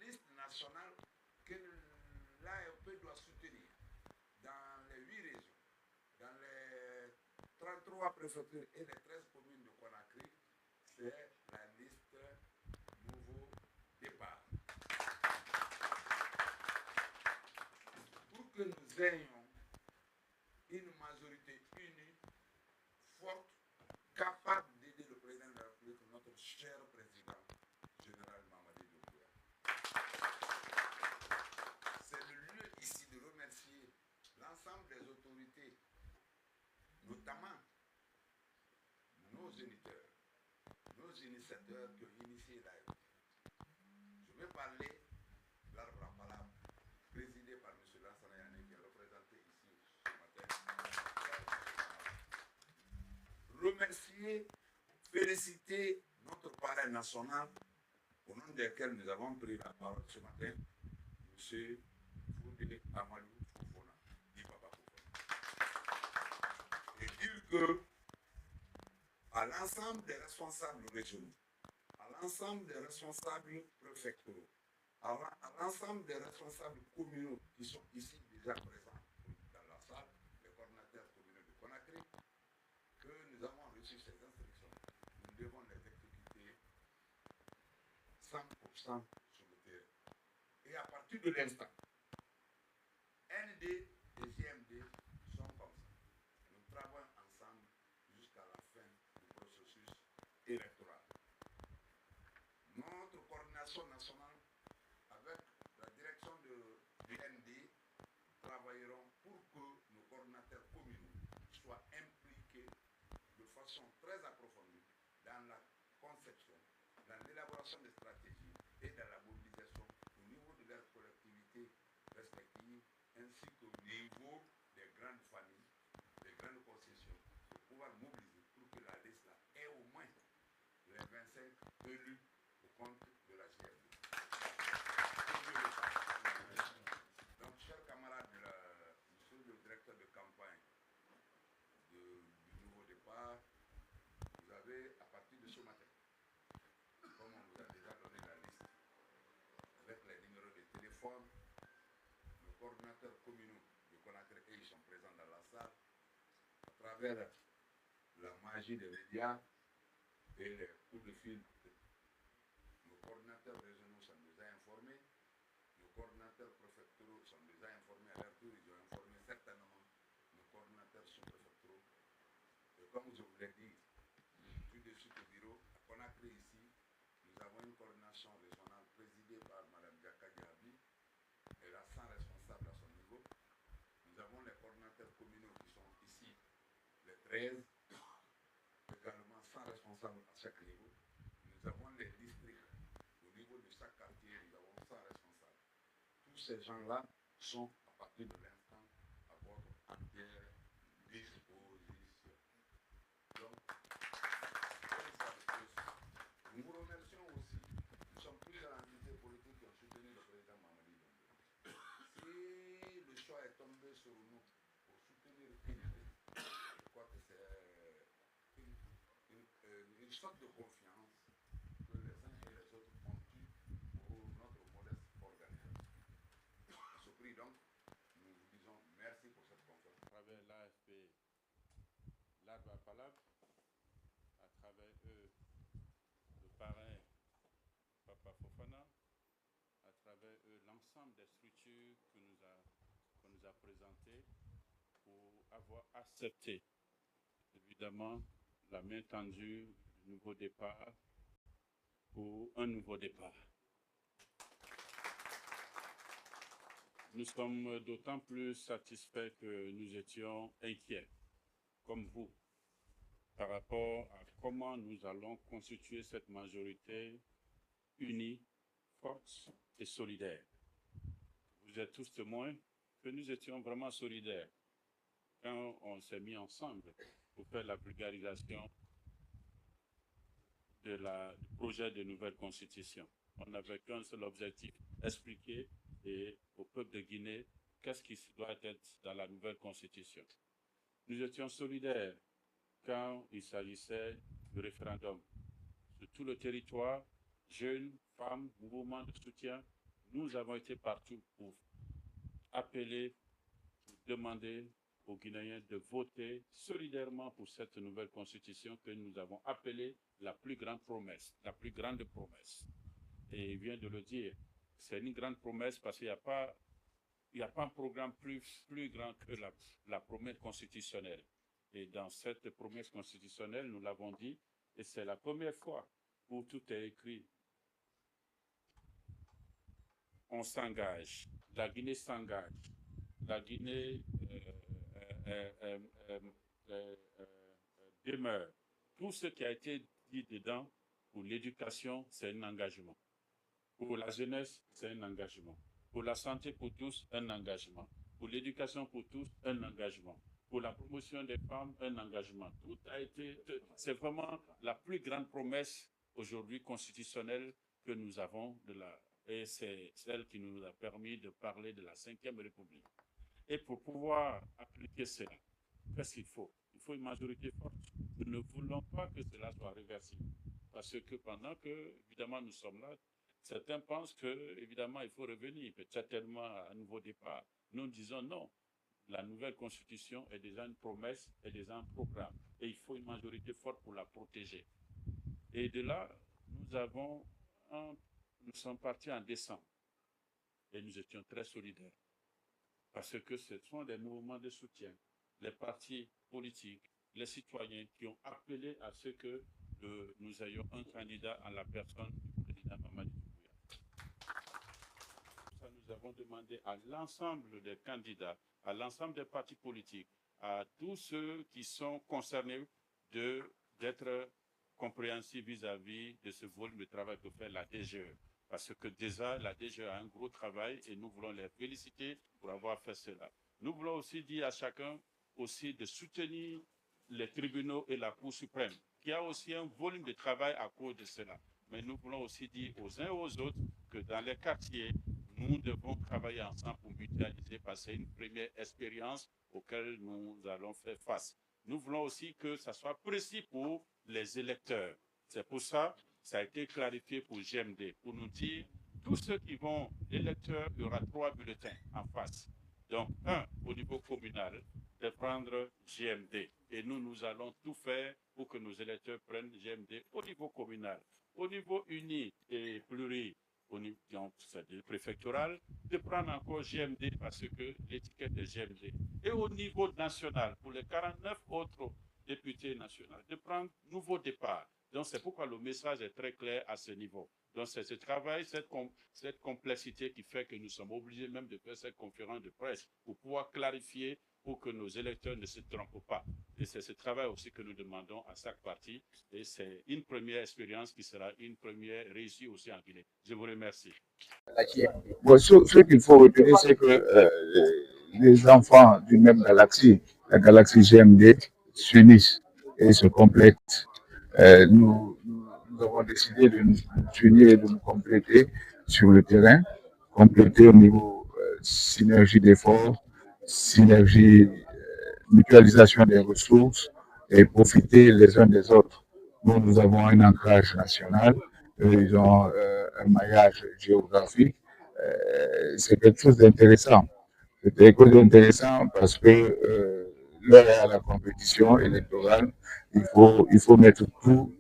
liste nationale que l'AFP doit soutenir dans les 8 régions, dans les 33 préfectures et les 13 communes de Conakry, c'est la liste Nouveau Départ. Pour que nous ayons une majorité unie, forte, capable d'aider le président de la République, notre cher président, général Mamadi Doumbouya. C'est le lieu ici de remercier l'ensemble des autorités, notamment nos géniteurs, nos initiateurs qui ont initié l'AFP. Je vais parler de l'arbre à palabre, présidé par M. Lansana Yané, qui est représenté ici ce matin. Remercier, féliciter notre parrain national, au nom desquels nous avons pris la parole ce matin, M. Foudé Amadou Fofana, dit Papa Fofana. Et dire que, à l'ensemble des responsables régionaux, à l'ensemble des responsables préfectoraux, à l'ensemble des responsables communaux qui sont ici déjà présents dans la salle, les coordinateurs communaux de Conakry, que nous avons reçu ces instructions. Nous devons les exécuter 100% sur le terrain. Et à partir de l'instant, ND et JMD sont comme ça. Nous travaillons ensemble jusqu'à la fin du processus électoral. Notre coordination nationale, avec la direction du ND, travailleront pour que nos coordinateurs communaux soient impliqués de façon très approfondie dans la conception, dans l'élaboration des stratégies et dans la mobilisation au niveau de leurs collectivités respectives, ainsi qu'au niveau des grandes familles, des grandes concessions, pour pouvoir mobiliser pour que la liste ait au moins les 25 élus au compte de la GMD. Donc, chers camarades, monsieur le directeur de campagne du Nouveau Départ, vous avez, à partir de ce matin, comme on vous a déjà donné la liste, avec les numéros de téléphone, nos coordinateurs communaux de Conakry, et ils sont présents dans la salle, à travers la magie des médias et les coups de fil. Nos coordinateurs régionaux sont déjà informés, nos coordinateurs préfectoraux sont déjà informés à leur tour, ils ont informé certainement nos coordinateurs sous-préfectoraux. Et comme je vous l'ai dit, tout de suite au bureau, à Conakry ici, nous avons une coordination régionale présidée par Mme Diaka Diaby. Elle a 100 responsables à son niveau. Nous avons les coordinateurs communaux qui sont ici, les 13, également 100 responsables à chaque niveau. Nous avons les districts. Au niveau de chaque quartier, nous avons 100 responsables. Tous ces gens-là sont, à partir de l'instant, à votre entière disposition. Donc, nous vous remercions aussi. Nous sommes plusieurs entités politiques qui ont soutenu le président Mamadi Doumbouya. Si le choix est tombé sur nous pour soutenir je crois que c'est une sorte de confiance que les uns et les autres ont eu pour notre modeste organisation. À ce prix donc, nous vous disons merci pour cette confiance. À travers l'AFP, l'arbre à palabre, à travers eux, le parrain Papa Fofana, à travers eux, l'ensemble des structures qu'on nous a présentées pour avoir accepté, évidemment, la main tendue du nouveau départ pour un nouveau départ. Nous sommes d'autant plus satisfaits que nous étions inquiets, comme vous, par rapport à comment nous allons constituer cette majorité unie, forte et solidaire. Vous êtes tous témoins que nous étions vraiment solidaires quand on s'est mis ensemble pour faire la vulgarisation du projet de nouvelle constitution. On n'avait qu'un seul objectif, expliquer au peuple de Guinée qu'est-ce qui doit être dans la nouvelle constitution. Nous étions solidaires quand il s'agissait du référendum. Sur tout le territoire, jeunes, femmes, mouvements de soutien, nous avons été partout pour appeler, pour demander aux Guinéens de voter solidairement pour cette nouvelle constitution que nous avons appelée la plus grande promesse, la plus grande promesse. Et il vient de le dire, c'est une grande promesse parce qu'il n'y a pas un programme plus grand que la promesse constitutionnelle. Et dans cette promesse constitutionnelle, nous l'avons dit, et c'est la première fois où tout est écrit. On s'engage, la Guinée s'engage, la Guinée demeure. Tout ce qui a été dit dedans, pour l'éducation, c'est un engagement. Pour la jeunesse, c'est un engagement. Pour la santé pour tous, un engagement. Pour l'éducation pour tous, un engagement. Pour la promotion des femmes, un engagement. Tout a été, c'est vraiment la plus grande promesse aujourd'hui constitutionnelle que nous avons et c'est celle qui nous a permis de parler de la 5e République. Et pour pouvoir appliquer cela, qu'est-ce qu'il faut? Il faut une majorité forte. Nous ne voulons pas que cela soit réversible. Parce que pendant que, évidemment, nous sommes là, certains pensent que, évidemment, il faut revenir, peut-être tellement à un nouveau départ. Nous disons non. La nouvelle constitution est déjà une promesse, est déjà un programme. Et il faut une majorité forte pour la protéger. Et de là, nous sommes partis en décembre. Et nous étions très solidaires. Parce que ce sont des mouvements de soutien, les partis politiques, les citoyens qui ont appelé à ce que nous ayons un candidat en la personne du président Mamadi Doumbouya. Nous avons demandé à l'ensemble des candidats, à l'ensemble des partis politiques, à tous ceux qui sont concernés d'être compréhensifs vis-à-vis de ce volume de travail que fait la DGE. Parce que déjà, la DGE a un gros travail et nous voulons les féliciter pour avoir fait cela. Nous voulons aussi dire à chacun aussi de soutenir les tribunaux et la Cour suprême, qui a aussi un volume de travail à cause de cela. Mais nous voulons aussi dire aux uns et aux autres que dans les quartiers, nous devons travailler ensemble pour mutualiser, passer une première expérience auquel nous allons faire face. Nous voulons aussi que ça soit précis pour les électeurs. C'est pour ça a été clarifié pour GMD, pour nous dire, tous ceux qui vont, l'électeur, il y aura 3 bulletins en face. Donc, un au niveau communal, de prendre GMD. Et nous allons tout faire pour que nos électeurs prennent GMD au niveau communal. Au niveau uni et pluri, c'est préfectoral, de prendre encore GMD parce que l'étiquette est GMD. Et au niveau national, pour les 49 autres députés nationaux, de prendre nouveau départ. Donc, c'est pourquoi le message est très clair à ce niveau. Donc, c'est ce travail, cette complexité qui fait que nous sommes obligés même de faire cette conférence de presse pour pouvoir clarifier, pour que nos électeurs ne se trompent pas. Et c'est ce travail aussi que nous demandons à chaque parti. Et c'est une première expérience qui sera une première réussie aussi en Guinée. Je vous remercie. Bon, ce qu'il faut retenir, c'est que les enfants d'une même galaxie, la galaxie GMD, s'unissent et se complètent. Nous avons décidé de nous unir et de nous compléter sur le terrain, compléter au niveau synergie d'efforts, synergie, mutualisation des ressources et profiter les uns des autres. Nous avons un ancrage national, ils ont un maillage géographique. C'est quelque chose d'intéressant. C'est quelque chose d'intéressant parce que l'heure est à la compétition électorale. Il faut mettre tout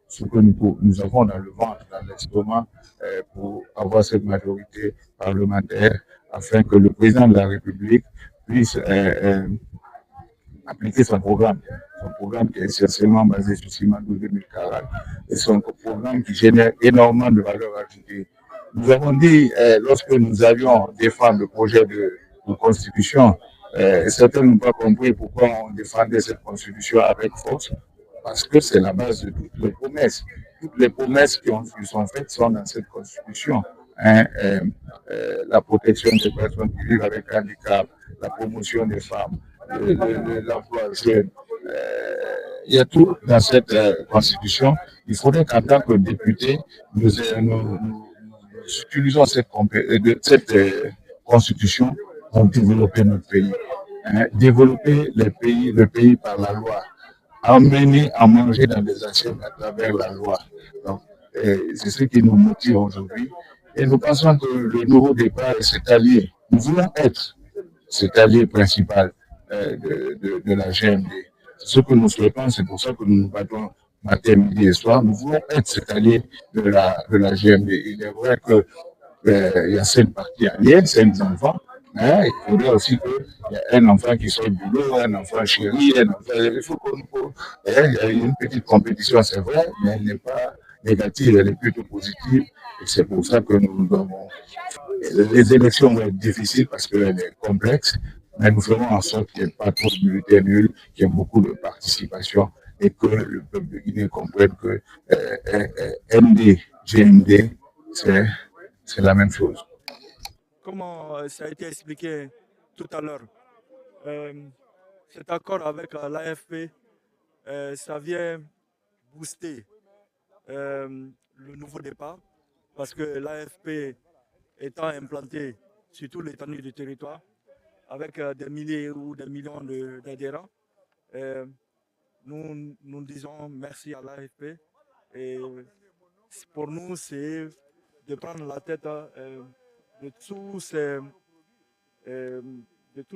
ce que nous avons dans le ventre, dans l'estomac, pour avoir cette majorité parlementaire afin que le président de la République puisse appliquer son programme qui est essentiellement basé sur Simandou 2040 et son programme qui génère énormément de valeur ajoutée. Nous avons dit, lorsque nous allions défendre le projet de constitution, certains n'ont pas compris pourquoi on défendait cette constitution avec force, parce que c'est la base de toutes les promesses. Toutes les promesses qui sont faites sont dans cette constitution. La protection des personnes qui vivent avec handicap, la promotion des femmes, l'emploi jeune. Il y a tout dans cette constitution. Il faudrait qu'en tant que député, nous utilisons cette constitution pour développer notre pays. Développer le pays par la loi. Amener à manger dans des assiettes à travers la loi. Donc, c'est ce qui nous motive aujourd'hui. Et nous pensons que le nouveau départ est cet allié. Nous voulons être cet allié principal de la GMD. C'est ce que nous souhaitons, c'est pour ça que nous nous battons matin, midi et soir. Nous voulons être cet allié de la GMD. Il est vrai que il y a 5 parties alliées, 5 enfants. Hein, il faudrait aussi qu'il y ait un enfant qui soit du lot, un enfant chéri, un enfant. Il faut il y a une petite compétition, c'est vrai, mais elle n'est pas négative, elle est plutôt positive. Et c'est pour ça que nous avons. Les élections vont être difficiles parce qu'elle est complexe, mais nous ferons en sorte qu'il n'y ait pas trop de bulletins nuls, qu'il y ait beaucoup de participation et que le peuple de Guinée comprenne que MD, GMD, c'est la même chose. Comment ça a été expliqué tout à l'heure, cet accord avec l'AFP, ça vient booster le nouveau départ parce que l'AFP étant implanté sur toute l'étendue du territoire avec des milliers ou des millions d'adhérents, nous disons merci à l'AFP et pour nous c'est de prendre la tête de tous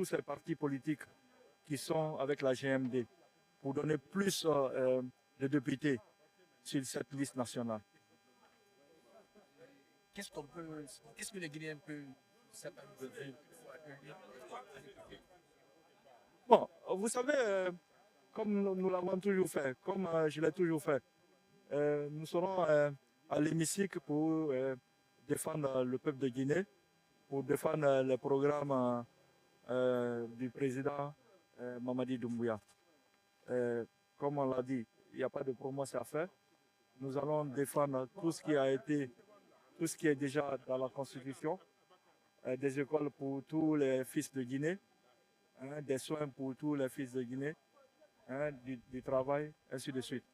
ces partis politiques qui sont avec la GMD pour donner plus de députés sur cette liste nationale. Qu'est-ce que les Guinéens peuvent s'attendre de Bon, vous savez, comme nous l'avons toujours fait, comme je l'ai toujours fait, nous serons à l'hémicycle pour défendre le peuple de Guinée, pour défendre les programmes du président Mamadi Doumbouya. Comme on l'a dit, il n'y a pas de promesse à faire. Nous allons défendre tout ce qui est déjà dans la Constitution, des écoles pour tous les fils de Guinée, des soins pour tous les fils de Guinée, du travail, ainsi de suite.